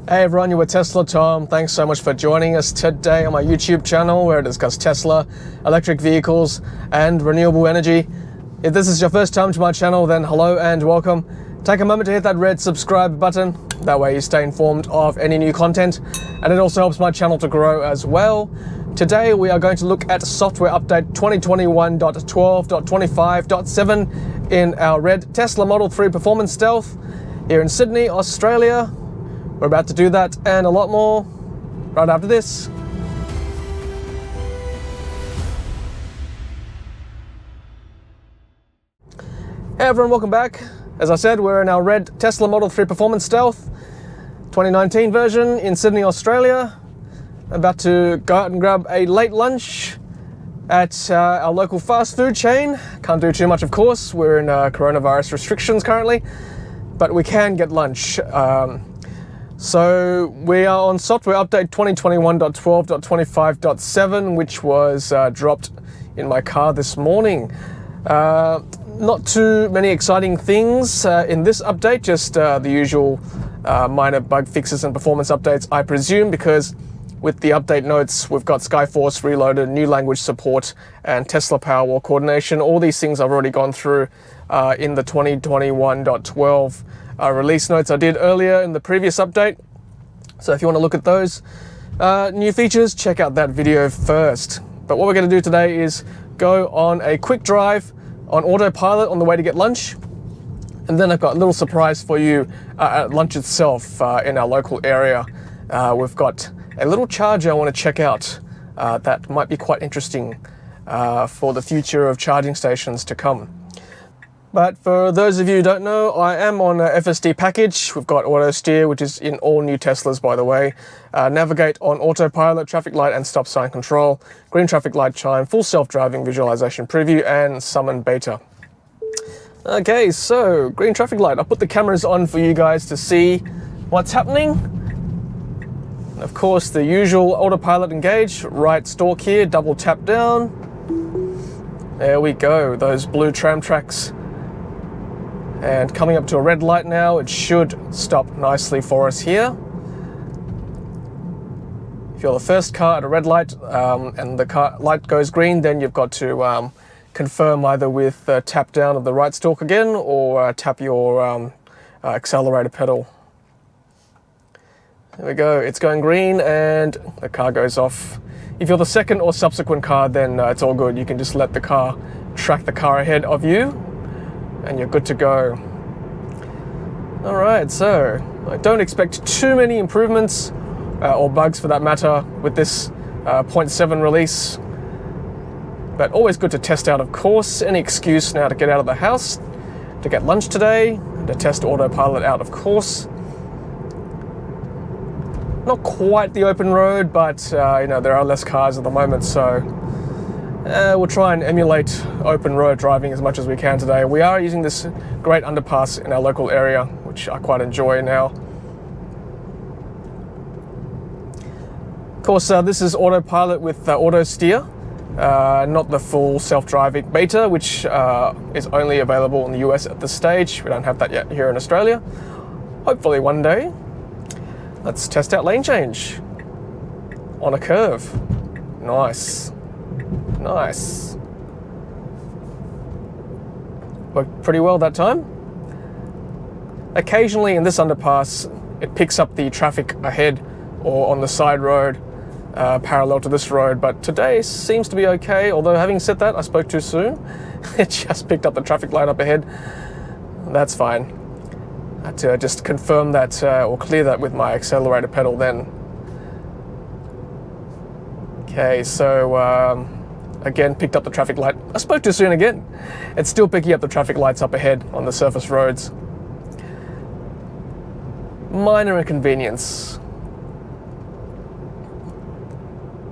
Hey everyone, you're with Tesla Tom. Thanks so much for joining us today on my YouTube channel where I discuss Tesla, electric vehicles, and renewable energy. If this is your first time to my channel, then hello and welcome. Take a moment to hit that red subscribe button. That way you stay informed of any new content, and it also helps my channel to grow as well. Today we are going to look at software update 2021.12.25.7 in our red Tesla Model 3 Performance Stealth here in Sydney, Australia. We're about to do that and a lot more right after this. Hey everyone, welcome back. As I said, we're in our red Tesla Model 3 Performance Stealth 2019 version in Sydney, Australia. About to go out and grab a late lunch at our local fast food chain. Can't do too much, of course. We're in coronavirus restrictions currently, but we can get lunch. So we are on software update 2021.12.25.7, which was dropped in my car this morning. Not too many exciting things in this update, just the usual minor bug fixes and performance updates, I presume, because with the update notes, we've got Skyforce Reloaded, new language support, and Tesla Powerwall coordination. All these things I've already gone through in the 2021.12 release notes I did earlier in the previous update. So if you want to look at those new features, check out that video first. But what we're going to do today is go on a quick drive on Autopilot on the way to get lunch. And then I've got a little surprise for you at lunch itself in our local area. We've got a little charger I want to check out that might be quite interesting for the future of charging stations to come. But for those of you who don't know, I am on a FSD package. We've got auto steer, which is in all new Teslas, by the way. Navigate on autopilot, traffic light and stop sign control, green traffic light chime, full self-driving visualization preview, and summon beta. Okay, so green traffic light. I'll put the cameras on for you guys to see what's happening. And of course, the usual Autopilot Engaged, right stalk here, double tap down. There we go, those blue tram tracks. And coming up to a red light now, it should stop nicely for us here. If you're the first car at a red light and the light goes green, then you've got to confirm either with tap down of the right stalk again or tap your accelerator pedal. There we go, it's going green and the car goes off. If you're the second or subsequent car, then it's all good. You can just let the car track the car ahead of you and you're good to go. All right, so I don't expect too many improvements or bugs for that matter with this 0.7 release, but always good to test out, of course. Any excuse now to get out of the house, to get lunch today, and to test Autopilot out, of course. Not quite the open road, but you know, there are less cars at the moment, so we'll try and emulate open road driving as much as we can today. We are using this great underpass in our local area, which I quite enjoy now. Of course, this is Autopilot with auto steer, not the full self-driving beta, which is only available in the US at this stage. We don't have that yet here in Australia. Hopefully one day. Let's test out lane change on a curve. Nice. Nice. Worked pretty well that time. Occasionally in this underpass, it picks up the traffic ahead or on the side road parallel to this road, but today seems to be okay. Although having said that, I spoke too soon. It just picked up the traffic light up ahead. That's fine. I had to just confirm that or clear that with my accelerator pedal then. Okay, so again, picked up the traffic light. I spoke too soon again. It's still picking up the traffic lights up ahead on the surface roads. Minor inconvenience.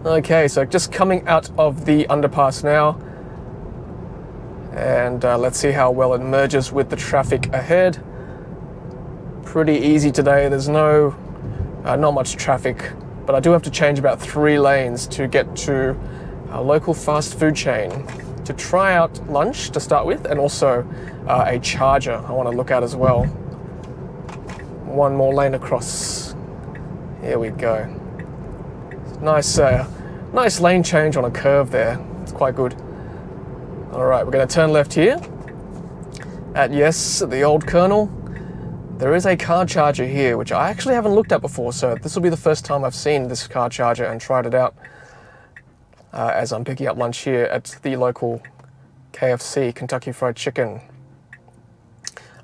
Okay, so just coming out of the underpass now. And let's see how well it merges with the traffic ahead. Pretty easy today. There's not much traffic, but I do have to change about 3 lanes to get to a local fast food chain to try out lunch to start with, and also a charger I want to look at as well. One more lane across. Here we go. Nice, nice lane change on a curve there. It's quite good. All right, we're going to turn left here. At yes, the old Colonel. There is a car charger here, which I actually haven't looked at before, so this will be the first time I've seen this car charger and tried it out as I'm picking up lunch here at the local KFC, Kentucky Fried Chicken.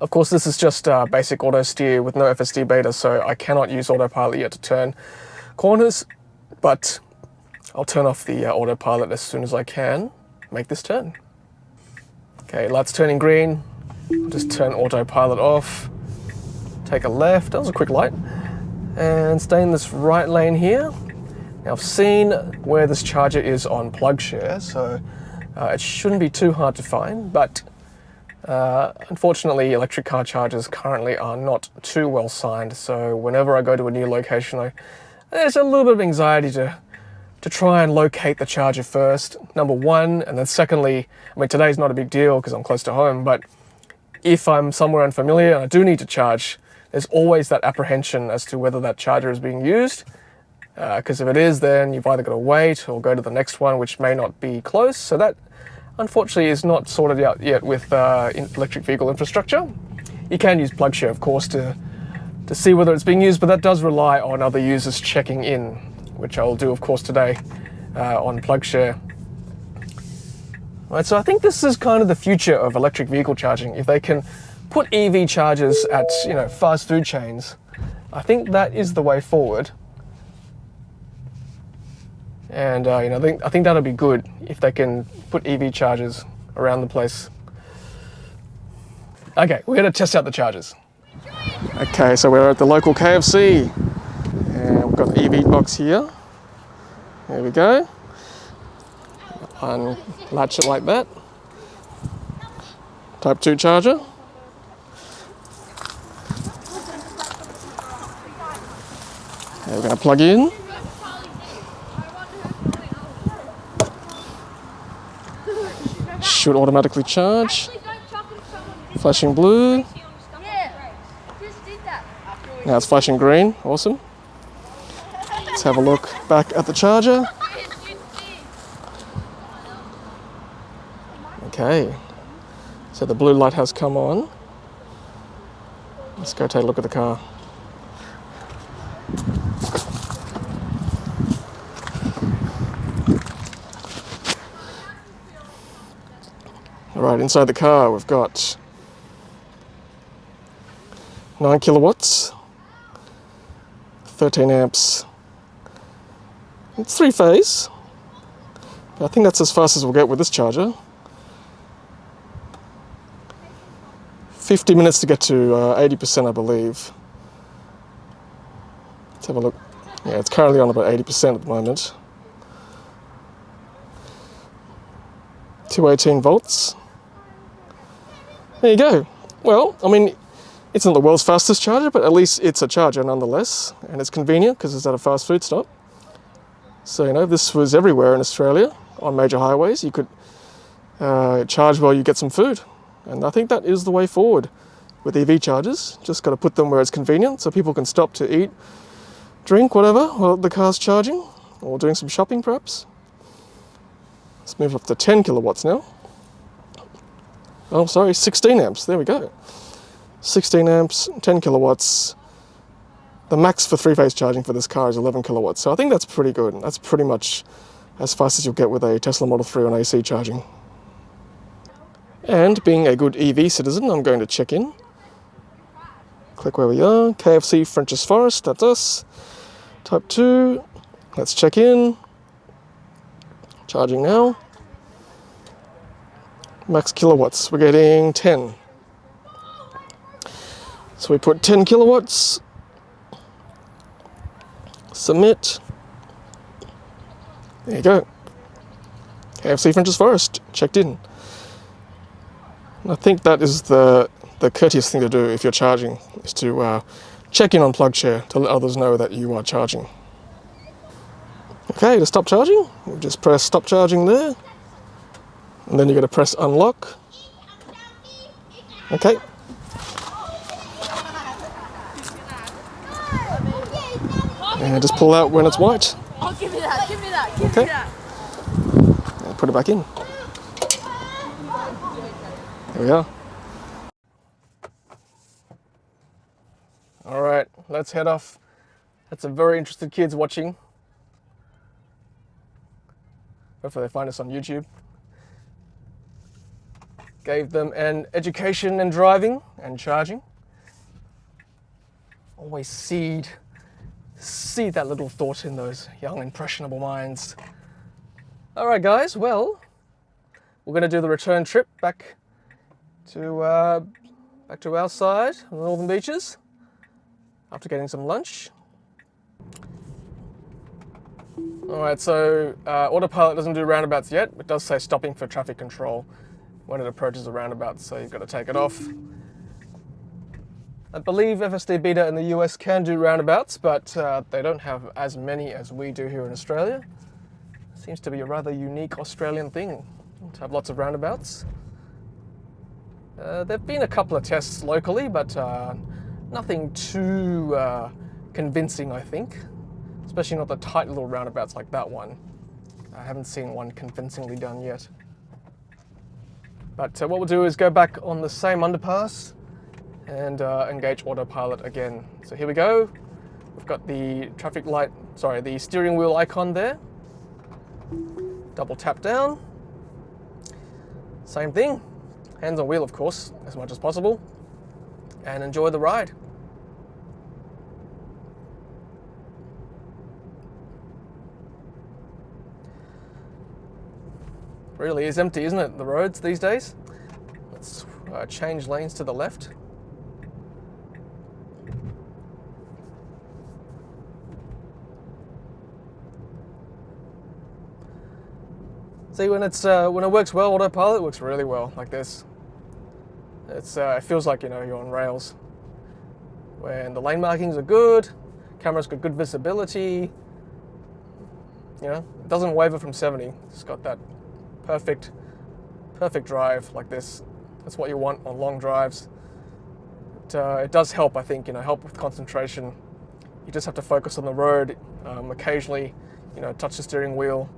Of course, this is just basic auto steer with no FSD beta, so I cannot use autopilot yet to turn corners, but I'll turn off the autopilot as soon as I can make this turn. Okay, lights turning green. I'll just turn autopilot off. Take a left, that was a quick light, and stay in this right lane here. Now I've seen where this charger is on PlugShare, so it shouldn't be too hard to find, but unfortunately electric car chargers currently are not too well signed, so whenever I go to a new location, there's a little bit of anxiety to try and locate the charger first, number one, and then secondly, I mean today's not a big deal because I'm close to home, but if I'm somewhere unfamiliar and I do need to charge, there's always that apprehension as to whether that charger is being used, because if it is, then you've either got to wait or go to the next one, which may not be close. So that, unfortunately, is not sorted out yet with electric vehicle infrastructure. You can use PlugShare, of course, to see whether it's being used, but that does rely on other users checking in, which I will do, of course, today on PlugShare. Right, so I think this is kind of the future of electric vehicle charging. If they can put EV chargers at, fast food chains, I think that is the way forward. And I think that'll be good if they can put EV chargers around the place. Okay, we're going to test out the chargers. Okay, so we're at the local KFC, and we've got the EV box here. There we go. Unlatch it like that. Type 2 charger. Okay, we're going to plug in. Should automatically charge. Flashing blue. Now it's flashing green. Awesome. Let's have a look back at the charger. Okay. So the blue light has come on. Let's go take a look at the car. Alright, inside the car we've got 9 kilowatts, 13 amps. It's 3-phase. I think that's as fast as we'll get with this charger. 50 minutes to get to 80%, I believe. Let's have a look. Yeah, it's currently on about 80% at the moment. 218 volts. There you go. Well, I mean, it's not the world's fastest charger, but at least it's a charger nonetheless, and it's convenient because it's at a fast food stop. So, if this was everywhere in Australia on major highways, you could charge while you get some food. And I think that is the way forward with EV chargers. Just got to put them where it's convenient so people can stop to eat, drink, whatever, while the car's charging, or doing some shopping perhaps. Let's move up to 10 kilowatts now. Oh, sorry, 16 amps. There we go. 16 amps, 10 kilowatts. The max for 3-phase charging for this car is 11 kilowatts. So I think that's pretty good. That's pretty much as fast as you'll get with a Tesla Model 3 on AC charging. And being a good EV citizen, I'm going to check in. Click where we are. KFC French's Forest, that's us. Type 2. Let's check in. Charging now. Max kilowatts, we're getting 10. So we put 10 kilowatts. Submit. There you go. KFC French's Forest, checked in. And I think that is the courteous thing to do if you're charging, is to check in on PlugShare to let others know that you are charging. Okay, to stop charging, we'll just press stop charging there. And then you're going to press unlock. Okay. And just pull out when it's white. Oh, give me that, give me that, give Okay. me that. And put it back in. There we are. All right, let's head off. That's some very interested kids watching. Hopefully they find us on YouTube. Gave them an education in driving and charging. Always seed that little thought in those young, impressionable minds. All right, guys, well, we're going to do the return trip back to our side, the Northern Beaches, after getting some lunch. All right, so Autopilot doesn't do roundabouts yet. It does say stopping for traffic control when it approaches a roundabout, so you've got to take it off. I believe FSD Beta in the US can do roundabouts, but they don't have as many as we do here in Australia. Seems to be a rather unique Australian thing to have lots of roundabouts. There've been a couple of tests locally, but nothing too convincing, I think. Especially not the tight little roundabouts like that one. I haven't seen one convincingly done yet. But what we'll do is go back on the same underpass and engage Autopilot again. So here we go. We've got the the steering wheel icon there. Double tap down. Same thing. Hands on wheel, of course, as much as possible. And enjoy the ride. Really is empty, isn't it, the roads these days? Let's change lanes to the left. See, when it works well, Autopilot works really well, like this. It feels like, you're on rails. When the lane markings are good, camera's got good visibility, it doesn't waver from 70. It's got that perfect drive like this. That's what you want on long drives. It does help, I think, help with concentration. You just have to focus on the road, occasionally, touch the steering wheel.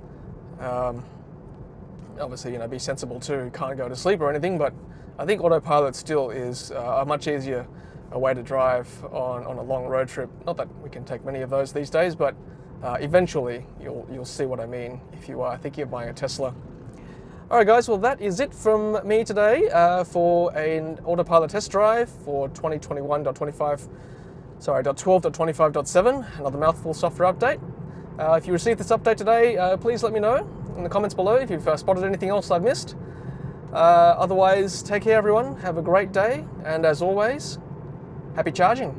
Obviously, be sensible too. You can't go to sleep or anything, but I think Autopilot still is a much easier way to drive on a long road trip. Not that we can take many of those these days, but eventually you'll see what I mean if you are thinking of buying a Tesla. All right, guys, well, that is it from me today for an Autopilot test drive for 12.25.7, another mouthful software update. If you received this update today, please let me know in the comments below if you've spotted anything else I've missed. Otherwise, take care, everyone. Have a great day, and as always, happy charging.